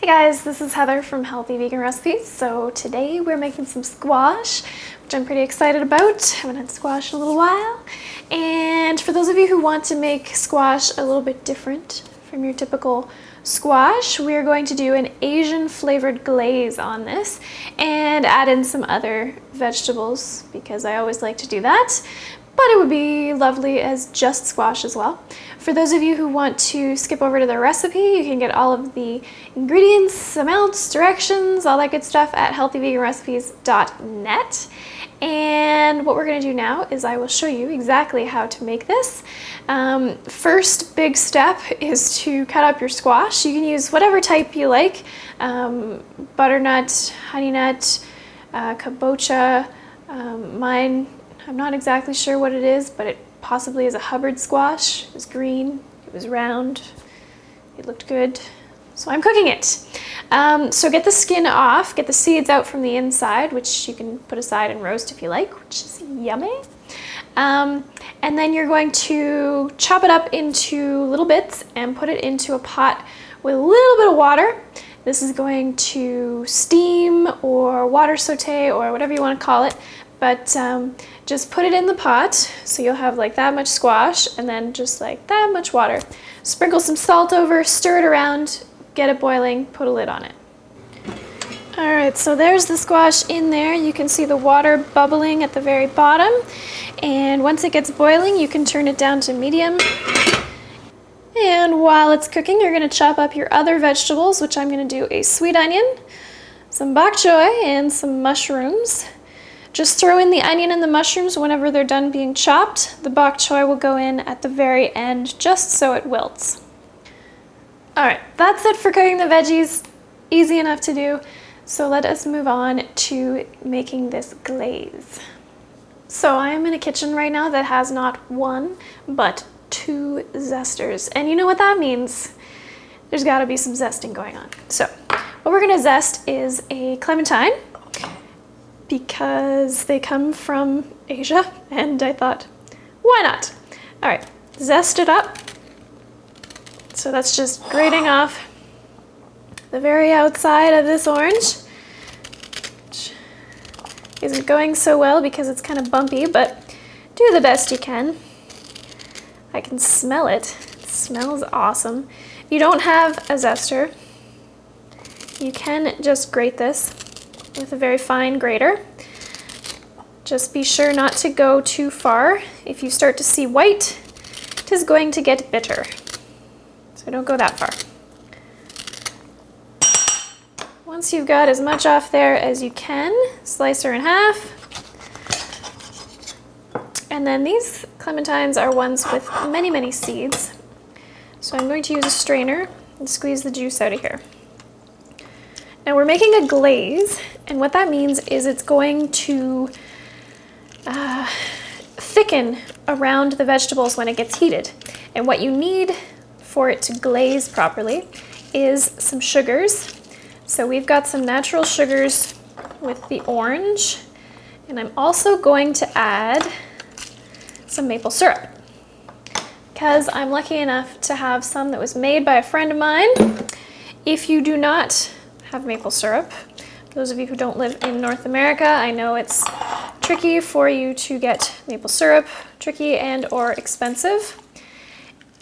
Hey guys, this is Heather from Healthy Vegan Recipes. So today we're making some squash, which I'm pretty excited about. Haven't had squash in a little while. And for those of you who want to make squash a little bit different from your typical squash, we're going to do an Asian flavored glaze on this and add in some other vegetables because I always like to do that. But it would be lovely as just squash as well. For those of you who want to skip over to the recipe, you can get all of the ingredients, amounts, directions, all that good stuff at healthyveganrecipes.net. And what we're going to do now is I will show you exactly how to make this. First big step is to cut up your squash. You can use whatever type you like, butternut, honey nut, kabocha, mine. I'm not exactly sure what it is, but it possibly is a Hubbard squash. It was green, it was round, it looked good. So I'm cooking it. So get the skin off, get the seeds out from the inside, which you can put aside and roast if you like, which is yummy. And then you're going to chop it up into little bits and put it into a pot with a little bit of water. This is going to steam or water saute or whatever you want to call it. But just put it in the pot, so you'll have like that much squash and then just like that much water. Sprinkle some salt over, stir it around, get it boiling, put a lid on it. All right, so there's the squash in there. You can see the water bubbling at the very bottom. And once it gets boiling, you can turn it down to medium. And while it's cooking, you're gonna chop up your other vegetables, which I'm gonna do a sweet onion, some bok choy, and some mushrooms. Just throw in the onion and the mushrooms whenever they're done being chopped. The bok choy will go in at the very end just so it wilts. All right, that's it for cooking the veggies. Easy enough to do. So let us move on to making this glaze. So I am in a kitchen right now that has not one, but two zesters. And you know what that means? There's gotta be some zesting going on. So what we're gonna zest is a clementine, because they come from Asia, and I thought, why not? All right, zest it up. So that's just grating off the very outside of this orange, which isn't going so well because it's kind of bumpy, but do the best you can. I can smell it. It smells awesome. If you don't have a zester, you can just grate this with a very fine grater. Just be sure not to go too far. If you start to see white, it is going to get bitter. So don't go that far. Once you've got as much off there as you can, slice her in half. And then these clementines are ones with many, many seeds. So I'm going to use a strainer and squeeze the juice out of here. Now we're making a glaze, and what that means is it's going to thicken around the vegetables when it gets heated. And what you need for it to glaze properly is some sugars. So we've got some natural sugars with the orange, and I'm also going to add some maple syrup because I'm lucky enough to have some that was made by a friend of mine. If you do not have maple syrup, those of you who don't live in North America, I know it's tricky for you to get maple syrup, tricky and or expensive.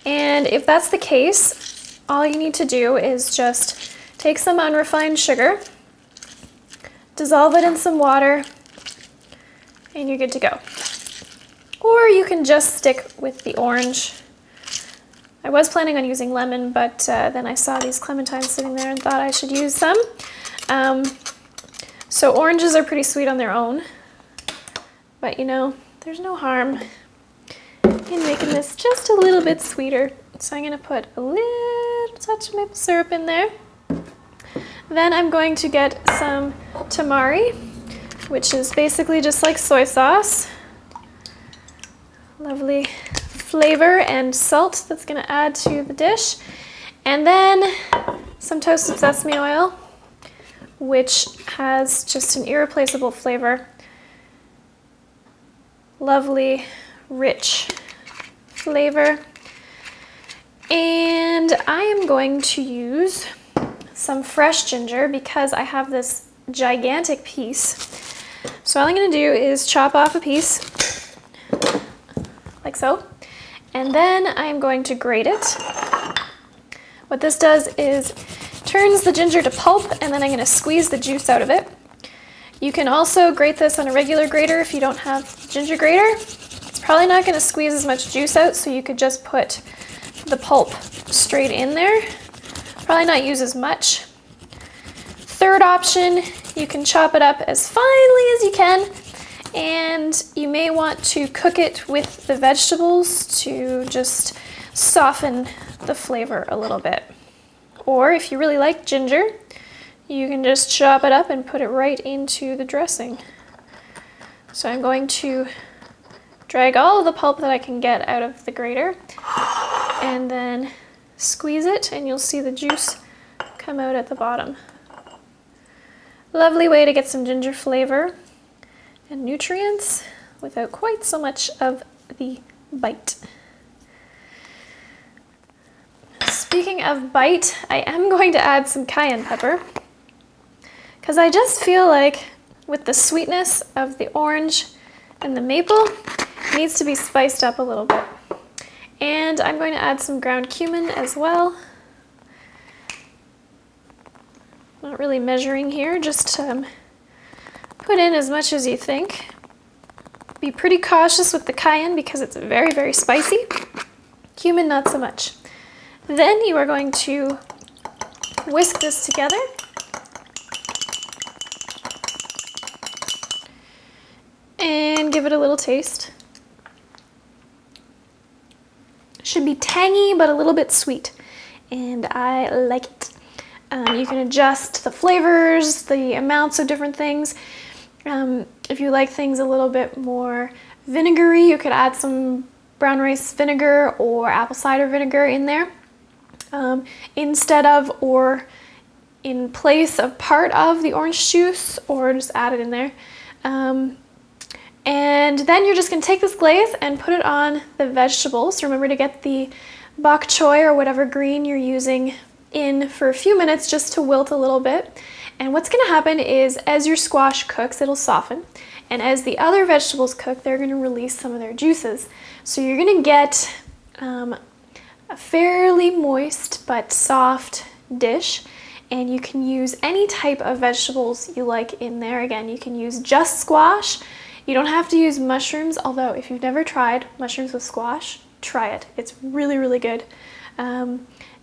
And if that's the case, all you need to do is just take some unrefined sugar, dissolve it in some water, and you're good to go. Or you can just stick with the orange. I was planning on using lemon, but then I saw these clementines sitting there and thought I should use some. So oranges are pretty sweet on their own, but you know, there's no harm in making this just a little bit sweeter. So I'm gonna put a little touch of maple syrup in there. Then I'm going to get some tamari, which is basically just like soy sauce. Lovely flavor and salt that's gonna add to the dish. And then some toasted sesame oil, which has just an irreplaceable flavor. Lovely, rich flavor. And I am going to use some fresh ginger because I have this gigantic piece. So all I'm going to do is chop off a piece, like so, and then I'm going to grate it. What this does is turns the ginger to pulp, and then I'm going to squeeze the juice out of it. You can also grate this on a regular grater if you don't have a ginger grater. It's probably not going to squeeze as much juice out, so you could just put the pulp straight in there. Probably not use as much. Third option, you can chop it up as finely as you can, and you may want to cook it with the vegetables to just soften the flavor a little bit. Or if you really like ginger, you can just chop it up and put it right into the dressing. So I'm going to drag all of the pulp that I can get out of the grater and then squeeze it, and you'll see the juice come out at the bottom. Lovely way to get some ginger flavor and nutrients without quite so much of the bite. Speaking of bite, I am going to add some cayenne pepper because I just feel like with the sweetness of the orange and the maple, it needs to be spiced up a little bit. And I'm going to add some ground cumin as well. Not really measuring here, just put in as much as you think. Be pretty cautious with the cayenne because it's very, very spicy. Cumin, not so much. Then you are going to whisk this together. And give it a little taste. Should be tangy, but a little bit sweet. And I like it. You can adjust the flavors, the amounts of different things. If you like things a little bit more vinegary, you could add some brown rice vinegar or apple cider vinegar in there. Instead of or in place of part of the orange juice, or just add it in there. And then you're just going to take this glaze and put it on the vegetables. Remember to get the bok choy or whatever green you're using in for a few minutes just to wilt a little bit. And what's going to happen is as your squash cooks, it'll soften. And as the other vegetables cook, they're going to release some of their juices. So you're going to get a fairly moist but soft dish. And you can use any type of vegetables you like in there. Again, you can use just squash. You don't have to use mushrooms, although if you've never tried mushrooms with squash, try it. It's really, really good.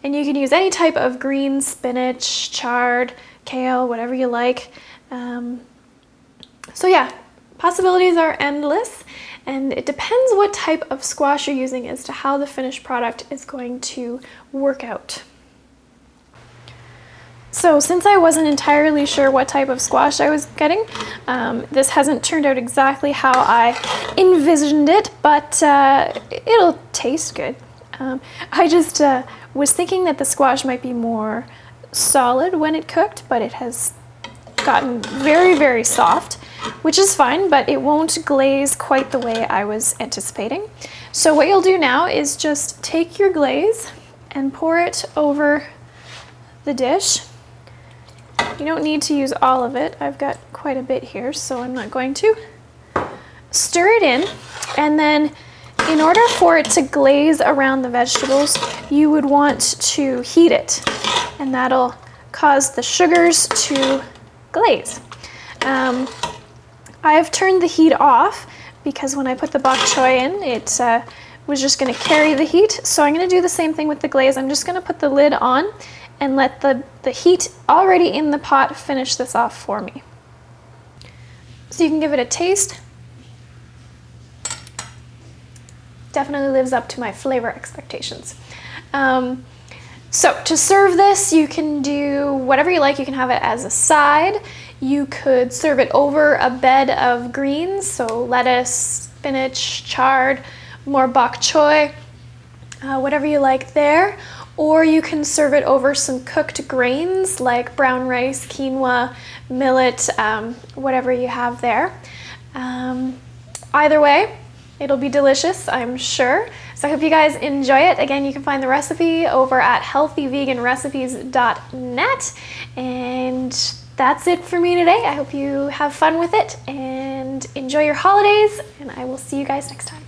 And you can use any type of green, spinach, chard, kale, whatever you like. So yeah, possibilities are endless, and it depends what type of squash you're using as to how the finished product is going to work out. So since I wasn't entirely sure what type of squash I was getting, this hasn't turned out exactly how I envisioned it, but it'll taste good. I just was thinking that the squash might be more solid when it cooked, but it has gotten very, very soft, which is fine, but it won't glaze quite the way I was anticipating. So what you'll do now is just take your glaze and pour it over the dish. You don't need to use all of it. I've got quite a bit here, so I'm not going to. Stir it in, and then in order for it to glaze around the vegetables, you would want to heat it, and that'll cause the sugars to glaze. I've turned the heat off because when I put the bok choy in, it was just going to carry the heat. So I'm going to do the same thing with the glaze. I'm just going to put the lid on and let the heat already in the pot finish this off for me. So you can give it a taste. Definitely lives up to my flavor expectations. So to serve this, you can do whatever you like. You can have it as a side. You could serve it over a bed of greens, so lettuce, spinach, chard, more bok choy, whatever you like there. Or you can serve it over some cooked grains like brown rice, quinoa, millet, whatever you have there. Either way, it'll be delicious, I'm sure. So I hope you guys enjoy it. Again, you can find the recipe over at healthyveganrecipes.net. And that's it for me today. I hope you have fun with it and enjoy your holidays, and I will see you guys next time.